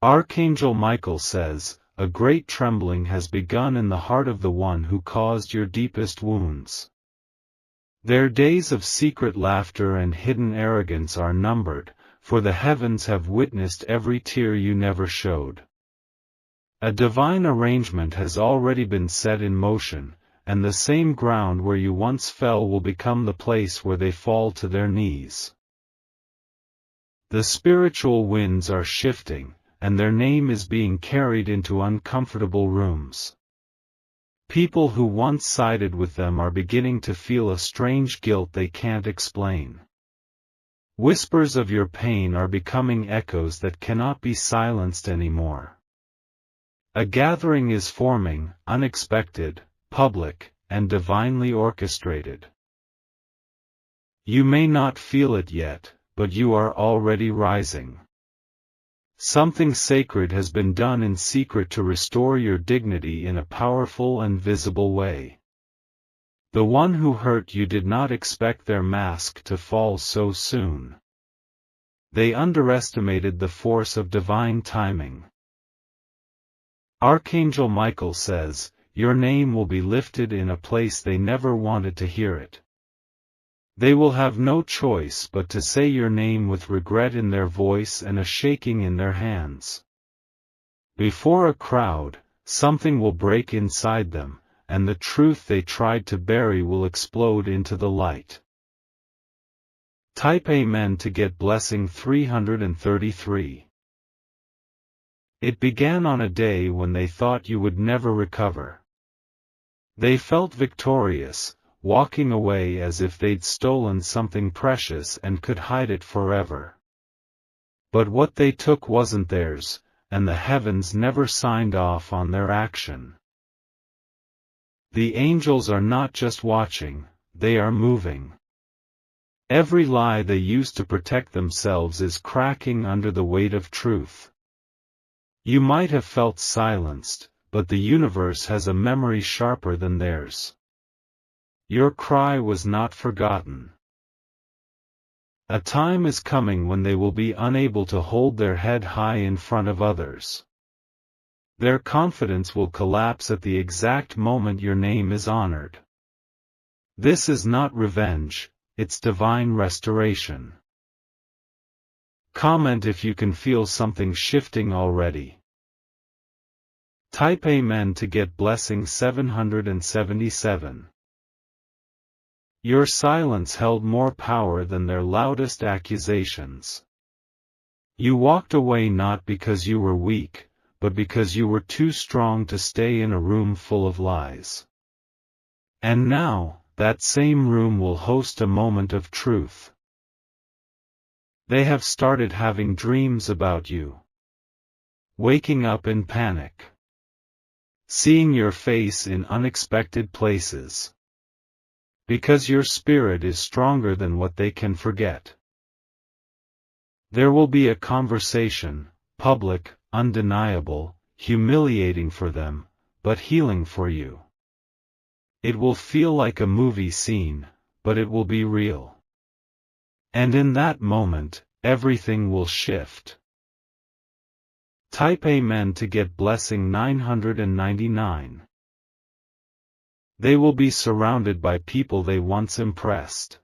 Archangel Michael says, "A great trembling has begun in the heart of the one who caused your deepest wounds. Their days of secret laughter and hidden arrogance are numbered, for the heavens have witnessed every tear you never showed. A divine arrangement has already been set in motion, and the same ground where you once fell will become the place where they fall to their knees. The spiritual winds are shifting, and their name is being carried into uncomfortable rooms. People who once sided with them are beginning to feel a strange guilt they can't explain. Whispers of your pain are becoming echoes that cannot be silenced anymore. A gathering is forming, unexpected, public, and divinely orchestrated. You may not feel it yet, but you are already rising. Something sacred has been done in secret to restore your dignity in a powerful and visible way. The one who hurt you did not expect their mask to fall so soon. They underestimated the force of divine timing. Archangel Michael says, "Your name will be lifted in a place they never wanted to hear it." They will have no choice but to say your name with regret in their voice and a shaking in their hands. Before a crowd, something will break inside them, and the truth they tried to bury will explode into the light. Type Amen to get blessing 333. It began on a day when they thought you would never recover. They felt victorious, walking away as if they'd stolen something precious and could hide it forever. But what they took wasn't theirs, and the heavens never signed off on their action. The angels are not just watching, they are moving. Every lie they used to protect themselves is cracking under the weight of truth. You might have felt silenced, but the universe has a memory sharper than theirs. Your cry was not forgotten. A time is coming when they will be unable to hold their head high in front of others. Their confidence will collapse at the exact moment your name is honored. This is not revenge, it's divine restoration. Comment if you can feel something shifting already. Type Amen to get blessing 777. Your silence held more power than their loudest accusations. You walked away not because you were weak, but because you were too strong to stay in a room full of lies. And now, that same room will host a moment of truth. They have started having dreams about you. Waking up in panic. Seeing your face in unexpected places. Because your spirit is stronger than what they can forget. There will be a conversation, public, undeniable, humiliating for them, but healing for you. It will feel like a movie scene, but it will be real. And in that moment, everything will shift. Type Amen to get blessing 999. They will be surrounded by people they once impressed.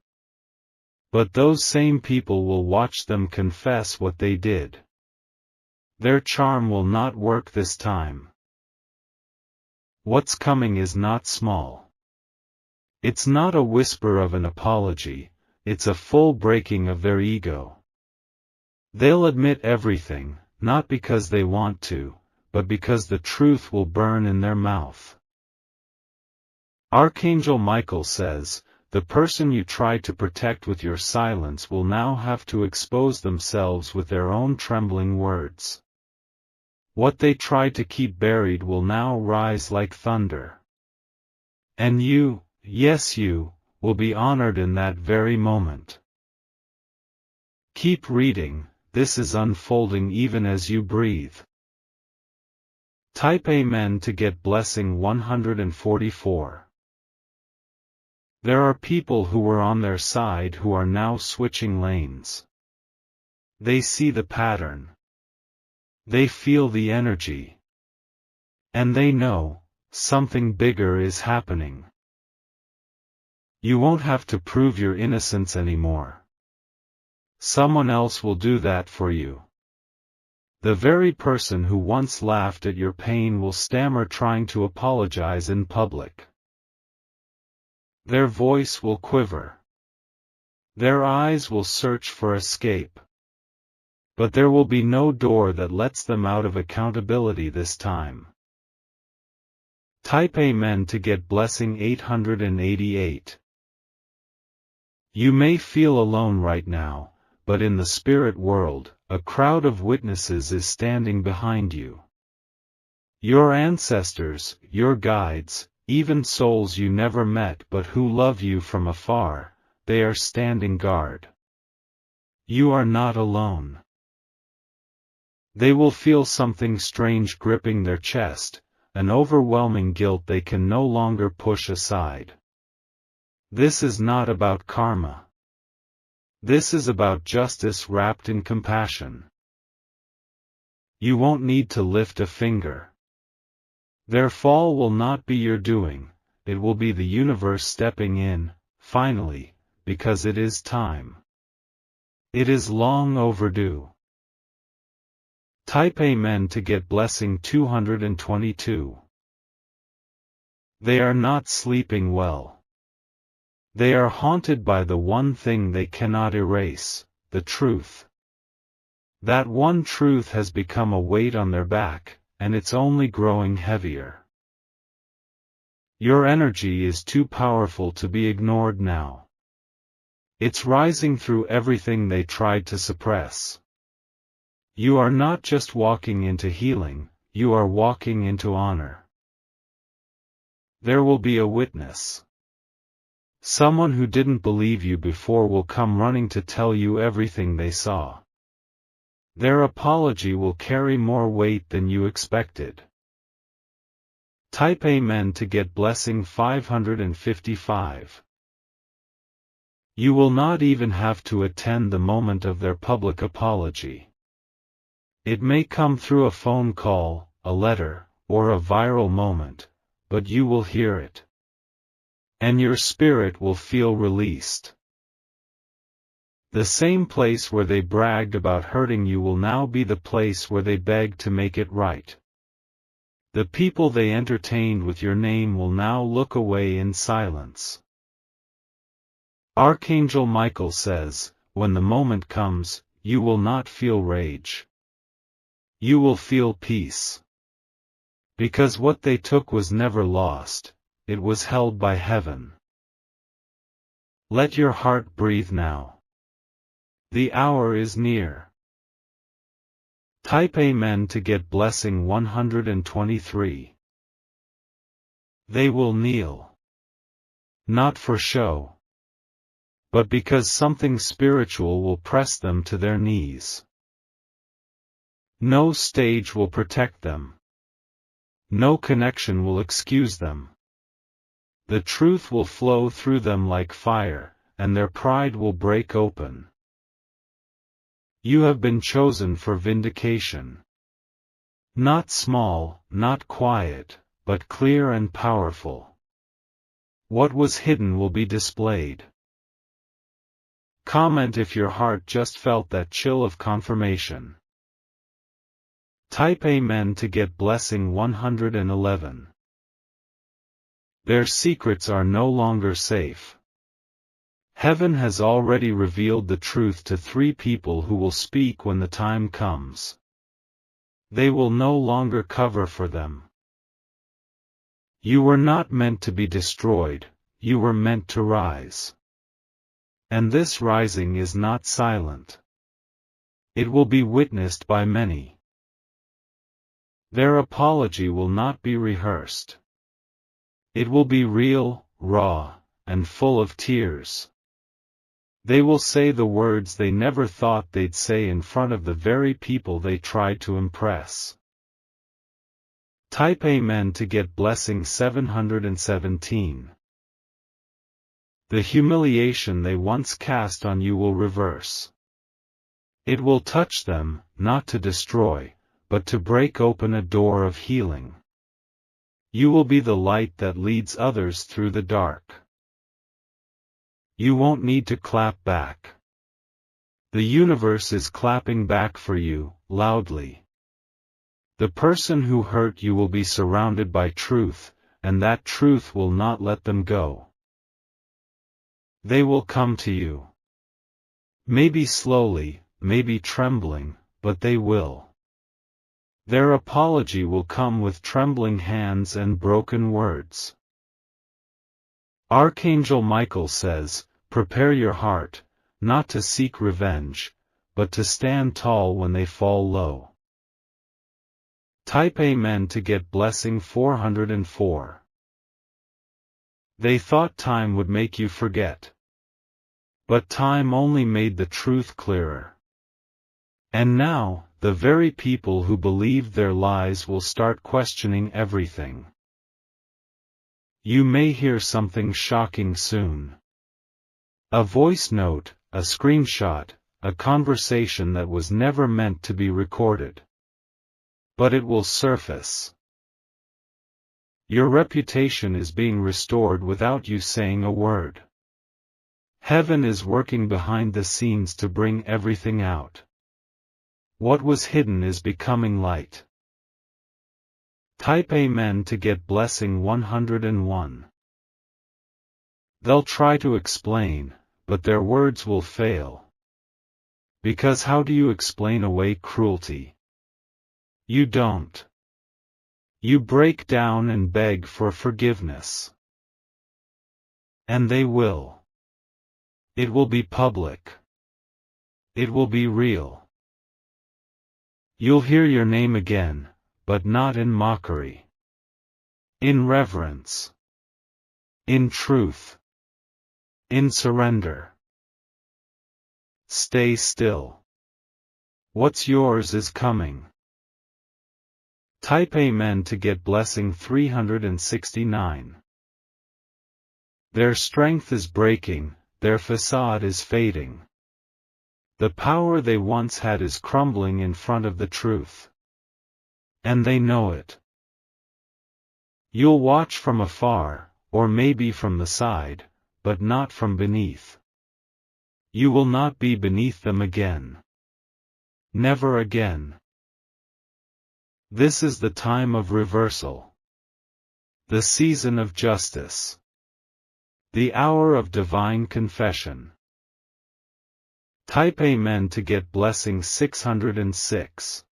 But those same people will watch them confess what they did. Their charm will not work this time. What's coming is not small. It's not a whisper of an apology, it's a full breaking of their ego. They'll admit everything, not because they want to, but because the truth will burn in their mouth. Archangel Michael says, the person you tried to protect with your silence will now have to expose themselves with their own trembling words. What they tried to keep buried will now rise like thunder. And you, yes you, will be honored in that very moment. Keep reading, this is unfolding even as you breathe. Type Amen to get blessing 144. There are people who were on their side who are now switching lanes. They see the pattern. They feel the energy. And they know, something bigger is happening. You won't have to prove your innocence anymore. Someone else will do that for you. The very person who once laughed at your pain will stammer trying to apologize in public. Their voice will quiver. Their eyes will search for escape. But there will be no door that lets them out of accountability this time. Type Amen to get blessing 888. You may feel alone right now, but in the spirit world, a crowd of witnesses is standing behind you. Your ancestors, your guides, even souls you never met but who love you from afar, they are standing guard. You are not alone. They will feel something strange gripping their chest, an overwhelming guilt they can no longer push aside. This is not about karma. This is about justice wrapped in compassion. You won't need to lift a finger. Their fall will not be your doing, it will be the universe stepping in, finally, because it is time. It is long overdue. Type Amen to get blessing 222. They are not sleeping well. They are haunted by the one thing they cannot erase, the truth. That one truth has become a weight on their back, and it's only growing heavier. Your energy is too powerful to be ignored now. It's rising through everything they tried to suppress. You are not just walking into healing, you are walking into honor. There will be a witness. Someone who didn't believe you before will come running to tell you everything they saw. Their apology will carry more weight than you expected. Type Amen to get blessing 555. You will not even have to attend the moment of their public apology. It may come through a phone call, a letter, or a viral moment, but you will hear it. And your spirit will feel released. The same place where they bragged about hurting you will now be the place where they beg to make it right. The people they entertained with your name will now look away in silence. Archangel Michael says, when the moment comes, you will not feel rage. You will feel peace. Because what they took was never lost, it was held by heaven. Let your heart breathe now. The hour is near. Type Amen to get blessing 123. They will kneel. Not for show. But because something spiritual will press them to their knees. No stage will protect them. No connection will excuse them. The truth will flow through them like fire, and their pride will break open. You have been chosen for vindication. Not small, not quiet, but clear and powerful. What was hidden will be displayed. Comment if your heart just felt that chill of confirmation. Type Amen to get blessing 111. Their secrets are no longer safe. Heaven has already revealed the truth to 3 people who will speak when the time comes. They will no longer cover for them. You were not meant to be destroyed, you were meant to rise. And this rising is not silent. It will be witnessed by many. Their apology will not be rehearsed. It will be real, raw, and full of tears. They will say the words they never thought they'd say in front of the very people they tried to impress. Type Amen to get blessing 717. The humiliation they once cast on you will reverse. It will touch them, not to destroy, but to break open a door of healing. You will be the light that leads others through the dark. You won't need to clap back. The universe is clapping back for you, loudly. The person who hurt you will be surrounded by truth, and that truth will not let them go. They will come to you. Maybe slowly, maybe trembling, but they will. Their apology will come with trembling hands and broken words. Archangel Michael says, "Prepare your heart, not to seek revenge, but to stand tall when they fall low." Type Amen to get blessing 404. They thought time would make you forget. But time only made the truth clearer. And now, the very people who believed their lies will start questioning everything. You may hear something shocking soon. A voice note, a screenshot, a conversation that was never meant to be recorded. But it will surface. Your reputation is being restored without you saying a word. Heaven is working behind the scenes to bring everything out. What was hidden is becoming light. Type Amen to get blessing 101. They'll try to explain, but their words will fail. Because how do you explain away cruelty? You don't. You break down and beg for forgiveness. And they will. It will be public. It will be real. You'll hear your name again, but not in mockery. In reverence. In truth. In surrender. Stay still. What's yours is coming. Type Amen to get blessing 369. Their strength is breaking, their facade is fading. The power they once had is crumbling in front of the truth. And they know it. You'll watch from afar, or maybe from the side, but not from beneath. You will not be beneath them again. Never again. This is the time of reversal. The season of justice. The hour of divine confession. Type Amen to get blessing 606.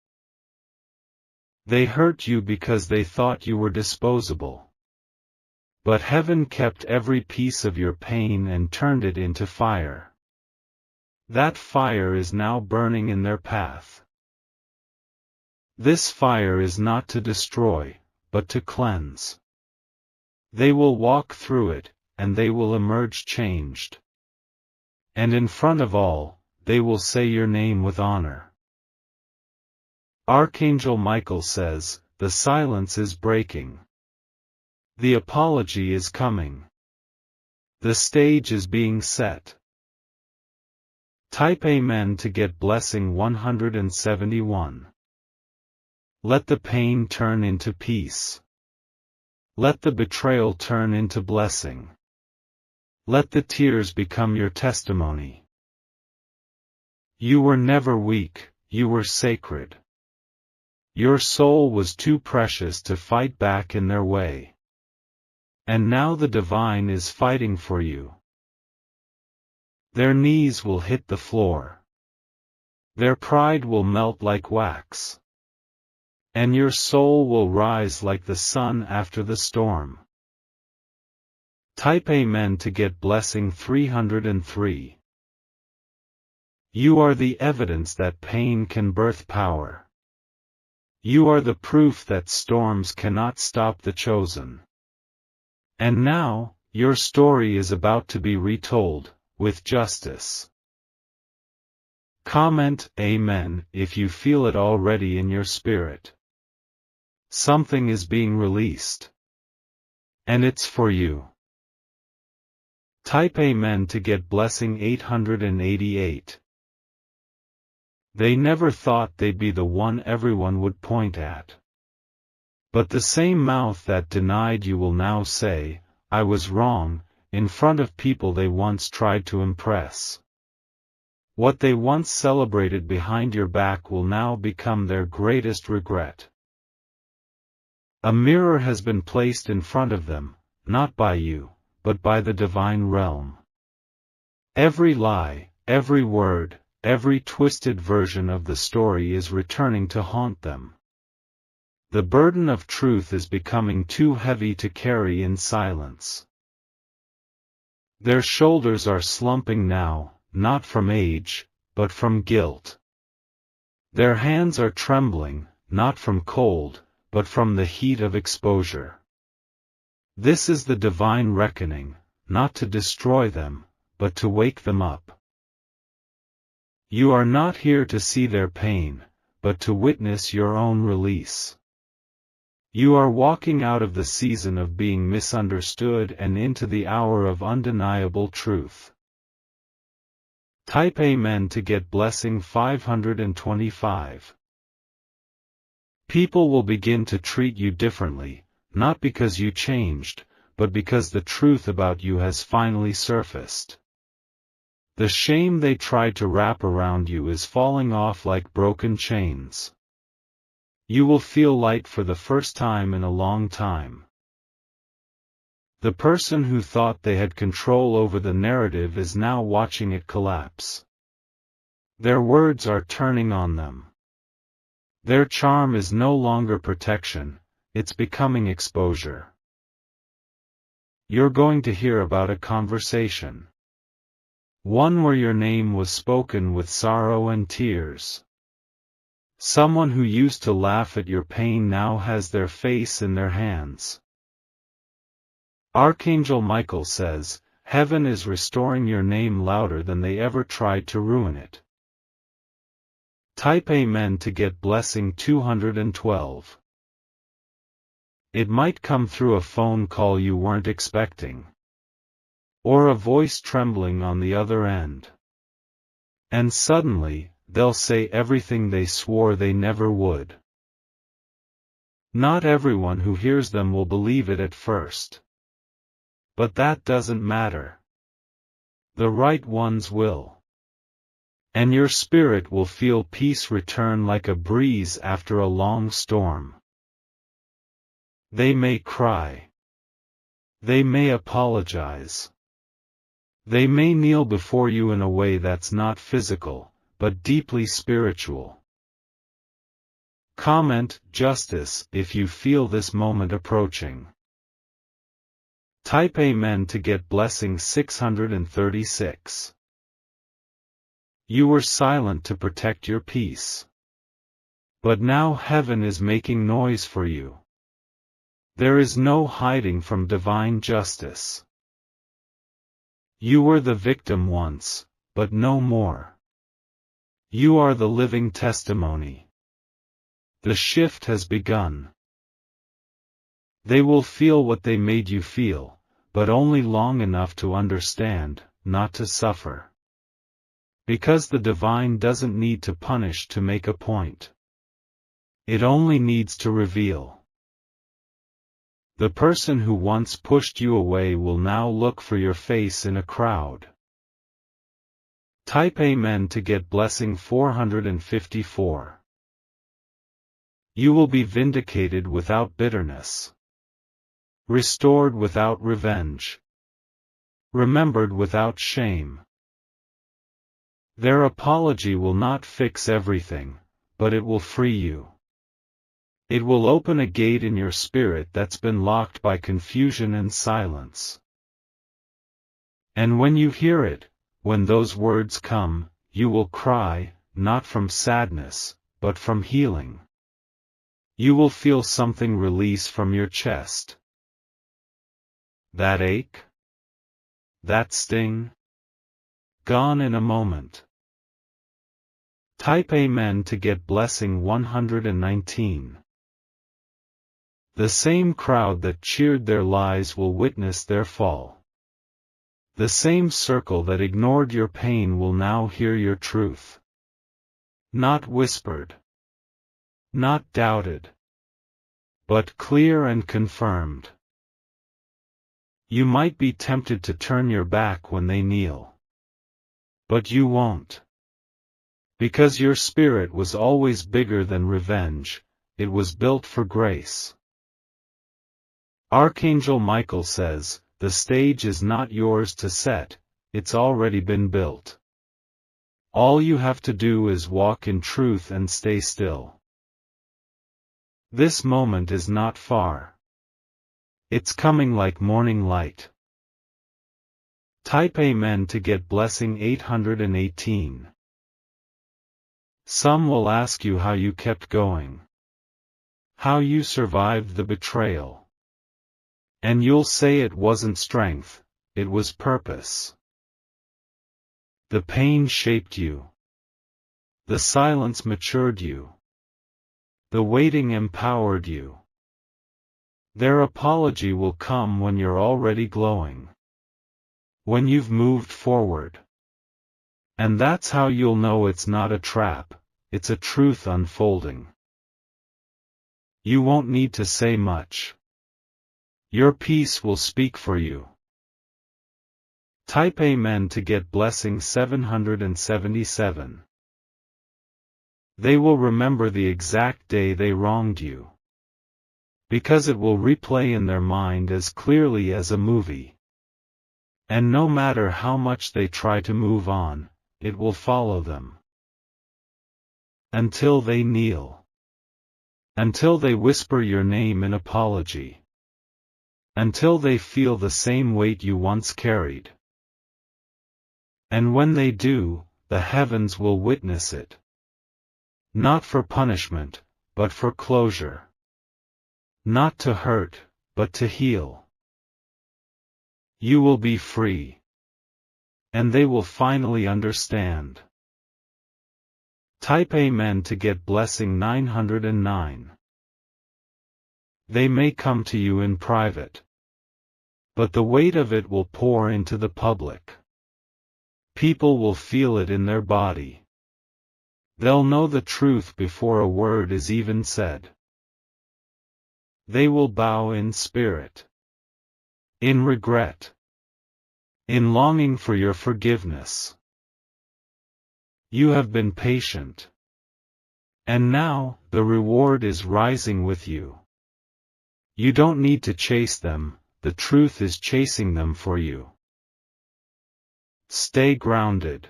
They hurt you because they thought you were disposable. But heaven kept every piece of your pain and turned it into fire. That fire is now burning in their path. This fire is not to destroy, but to cleanse. They will walk through it, and they will emerge changed. And in front of all, they will say your name with honor. Archangel Michael says, the silence is breaking. The apology is coming. The stage is being set. Type Amen to get blessing 171. Let the pain turn into peace. Let the betrayal turn into blessing. Let the tears become your testimony. You were never weak, you were sacred. Your soul was too precious to fight back in their way. And now the divine is fighting for you. Their knees will hit the floor. Their pride will melt like wax. And your soul will rise like the sun after the storm. Type Amen to get blessing 303. You are the evidence that pain can birth power. You are the proof that storms cannot stop the chosen. And now, your story is about to be retold, with justice. Comment Amen if you feel it already in your spirit. Something is being released. And it's for you. Type Amen to get blessing 888. They never thought they'd be the one everyone would point at. But the same mouth that denied you will now say, "I was wrong," in front of people they once tried to impress. What they once celebrated behind your back will now become their greatest regret. A mirror has been placed in front of them, not by you, but by the divine realm. Every lie, every word, every twisted version of the story is returning to haunt them. The burden of truth is becoming too heavy to carry in silence. Their shoulders are slumping now, not from age, but from guilt. Their hands are trembling, not from cold, but from the heat of exposure. This is the divine reckoning, not to destroy them, but to wake them up. You are not here to see their pain, but to witness your own release. You are walking out of the season of being misunderstood and into the hour of undeniable truth. Type Amen to get blessing 525. People will begin to treat you differently, not because you changed, but because the truth about you has finally surfaced. The shame they tried to wrap around you is falling off like broken chains. You will feel light for the first time in a long time. The person who thought they had control over the narrative is now watching it collapse. Their words are turning on them. Their charm is no longer protection, it's becoming exposure. You're going to hear about a conversation. One where your name was spoken with sorrow and tears. Someone who used to laugh at your pain now has their face in their hands. Archangel Michael says, "Heaven is restoring your name louder than they ever tried to ruin it." Type Amen to get blessing 212. It might come through a phone call you weren't expecting. Or a voice trembling on the other end. And suddenly, they'll say everything they swore they never would. Not everyone who hears them will believe it at first. But that doesn't matter. The right ones will. And your spirit will feel peace return like a breeze after a long storm. They may cry. They may apologize. They may kneel before you in a way that's not physical, but deeply spiritual. Comment "Justice" if you feel this moment approaching. Type Amen to get blessing 636. You were silent to protect your peace. But now heaven is making noise for you. There is no hiding from divine justice. You were the victim once, but no more. You are the living testimony. The shift has begun. They will feel what they made you feel, but only long enough to understand, not to suffer. Because the divine doesn't need to punish to make a point. It only needs to reveal. The person who once pushed you away will now look for your face in a crowd. Type Amen to get blessing 454. You will be vindicated without bitterness. Restored without revenge. Remembered without shame. Their apology will not fix everything, but it will free you. It will open a gate in your spirit that's been locked by confusion and silence. And when you hear it, when those words come, you will cry, not from sadness, but from healing. You will feel something release from your chest. That ache? That sting? Gone in a moment. Type Amen to get blessing 119. The same crowd that cheered their lies will witness their fall. The same circle that ignored your pain will now hear your truth. Not whispered. Not doubted. But clear and confirmed. You might be tempted to turn your back when they kneel. But you won't. Because your spirit was always bigger than revenge, it was built for grace. Archangel Michael says, the stage is not yours to set, it's already been built. All you have to do is walk in truth and stay still. This moment is not far. It's coming like morning light. Type Amen to get blessing 818. Some will ask you how you kept going. How you survived the betrayal. And you'll say it wasn't strength, it was purpose. The pain shaped you. The silence matured you. The waiting empowered you. Their apology will come when you're already glowing. When you've moved forward. And that's how you'll know it's not a trap, it's a truth unfolding. You won't need to say much. Your peace will speak for you. Type Amen to get blessing 777. They will remember the exact day they wronged you. Because it will replay in their mind as clearly as a movie. And no matter how much they try to move on, it will follow them. Until they kneel. Until they whisper your name in apology. Until they feel the same weight you once carried. And when they do, the heavens will witness it. Not for punishment, but for closure. Not to hurt, but to heal. You will be free. And they will finally understand. Type Amen to get blessing 909. They may come to you in private. But the weight of it will pour into the public. People will feel it in their body. They'll know the truth before a word is even said. They will bow in spirit. In regret. In longing for your forgiveness. You have been patient. And now, the reward is rising with you. You don't need to chase them, the truth is chasing them for you. Stay grounded.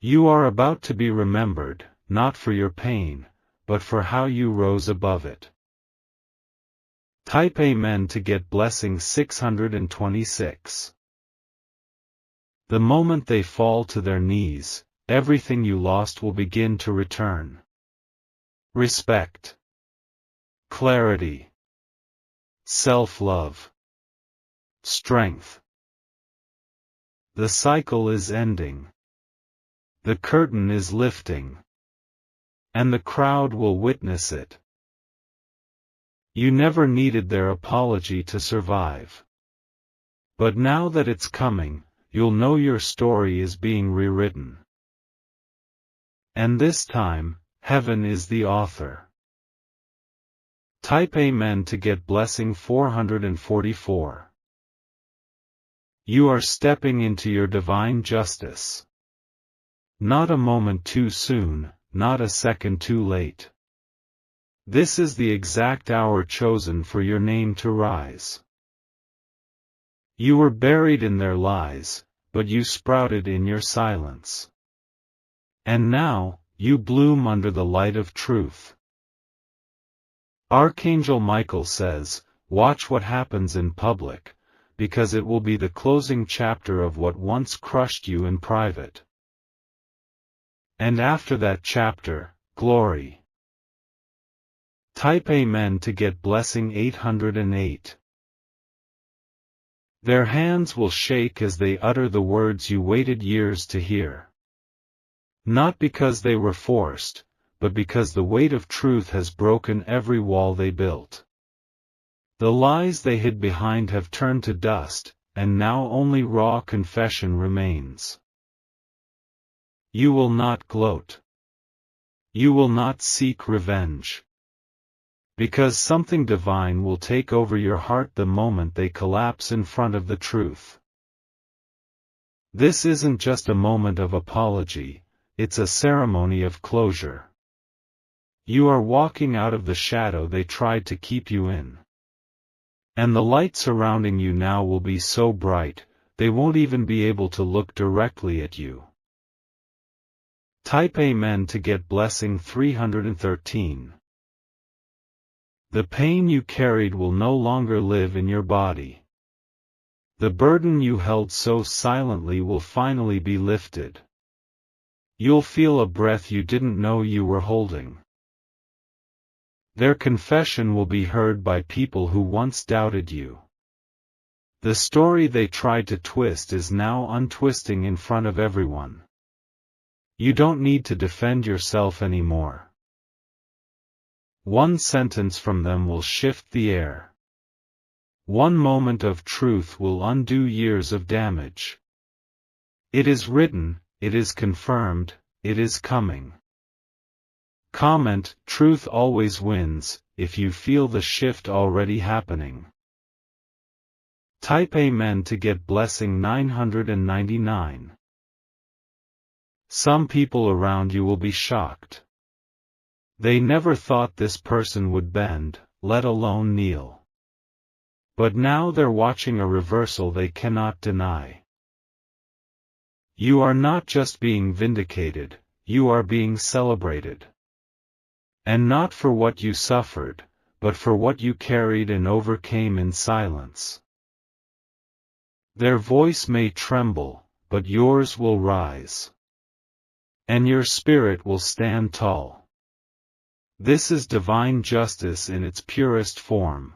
You are about to be remembered, not for your pain, but for how you rose above it. Type Amen to get blessing 626. The moment they fall to their knees, everything you lost will begin to return. Respect. Clarity. Self-love. Strength. The cycle is ending. The curtain is lifting. And the crowd will witness it. You never needed their apology to survive. But now that it's coming, you'll know your story is being rewritten. And this time, heaven is the author. Type Amen to get blessing 444. You are stepping into your divine justice. Not a moment too soon, not a second too late. This is the exact hour chosen for your name to rise. You were buried in their lies, but you sprouted in your silence. And now, you bloom under the light of truth. Archangel Michael says, watch what happens in public, because it will be the closing chapter of what once crushed you in private. And after that chapter, glory. Type Amen to get blessing 808. Their hands will shake as they utter the words you waited years to hear. Not because they were forced, but because the weight of truth has broken every wall they built. The lies they hid behind have turned to dust, and now only raw confession remains. You will not gloat. You will not seek revenge. Because something divine will take over your heart the moment they collapse in front of the truth. This isn't just a moment of apology, it's a ceremony of closure. You are walking out of the shadow they tried to keep you in. And the light surrounding you now will be so bright, they won't even be able to look directly at you. Type Amen to get blessing 313. The pain you carried will no longer live in your body. The burden you held so silently will finally be lifted. You'll feel a breath you didn't know you were holding. Their confession will be heard by people who once doubted you. The story they tried to twist is now untwisting in front of everyone. You don't need to defend yourself anymore. One sentence from them will shift the air. One moment of truth will undo years of damage. It is written, it is confirmed, it is coming. Comment, truth always wins, if you feel the shift already happening. Type Amen to get blessing 999. Some people around you will be shocked. They never thought this person would bend, let alone kneel. But now they're watching a reversal they cannot deny. You are not just being vindicated, you are being celebrated. And not for what you suffered, but for what you carried and overcame in silence. Their voice may tremble, but yours will rise. And your spirit will stand tall. This is divine justice in its purest form.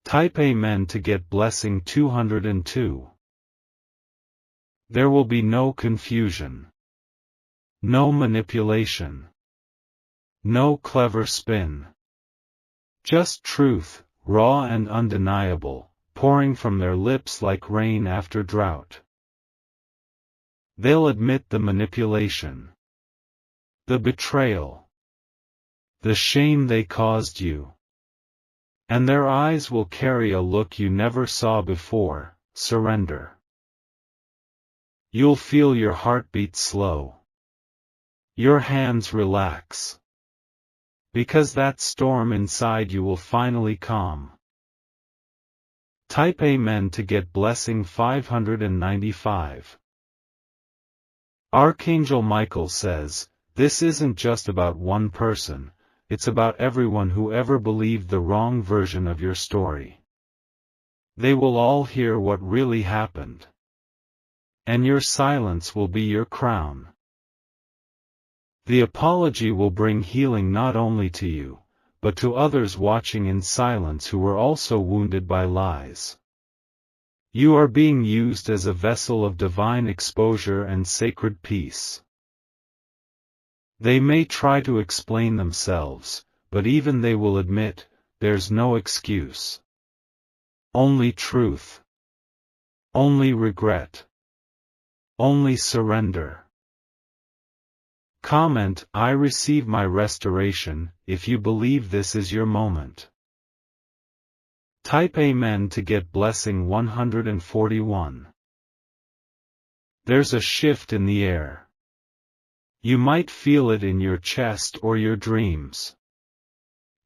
Type Amen to get blessing 202. There will be no confusion. No manipulation. No clever spin. Just truth, raw and undeniable, pouring from their lips like rain after drought. They'll admit the manipulation. The betrayal. The shame they caused you. And their eyes will carry a look you never saw before, surrender. You'll feel your heartbeat slow. Your hands relax. Because that storm inside you will finally calm. Type Amen to get blessing 595. Archangel Michael says, this isn't just about one person, it's about everyone who ever believed the wrong version of your story. They will all hear what really happened. And your silence will be your crown. The apology will bring healing not only to you, but to others watching in silence who were also wounded by lies. You are being used as a vessel of divine exposure and sacred peace. They may try to explain themselves, but even they will admit, there's no excuse. Only truth. Only regret. Only surrender. Comment, I receive my restoration, if you believe this is your moment. Type Amen to get blessing 141. There's a shift in the air. You might feel it in your chest or your dreams.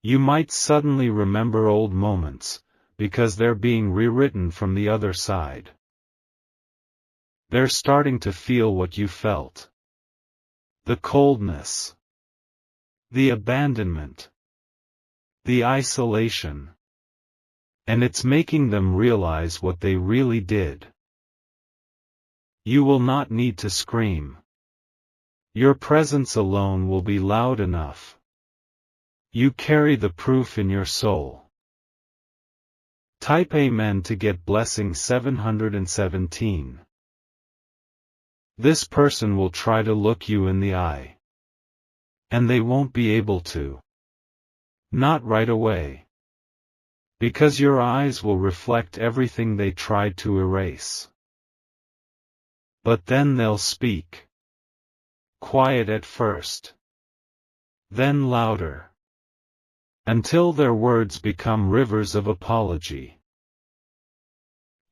You might suddenly remember old moments, because they're being rewritten from the other side. They're starting to feel what you felt. The coldness. The abandonment. The isolation. And it's making them realize what they really did. You will not need to scream. Your presence alone will be loud enough. You carry the proof in your soul. Type Amen to get blessing 717. This person will try to look you in the eye. And they won't be able to. Not right away. Because your eyes will reflect everything they tried to erase. But then they'll speak. quiet at first, then louder, until their words become rivers of apology.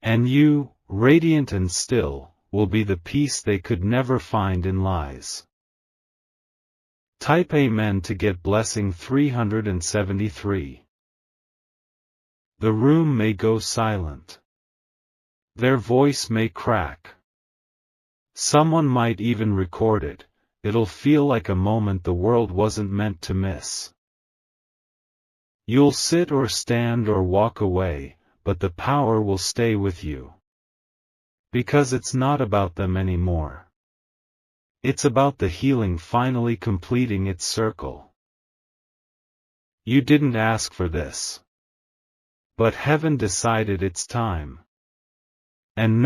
And you, radiant and still, will be the peace they could never find in lies. Type Amen to get blessing 373. The room may go silent. Their voice may crack. Someone might even record it. It'll feel like a moment the world wasn't meant to miss. You'll sit or stand or walk away, but the power will stay with you. Because it's not about them anymore. It's about the healing finally completing its circle. You didn't ask for this. But heaven decided it's time. And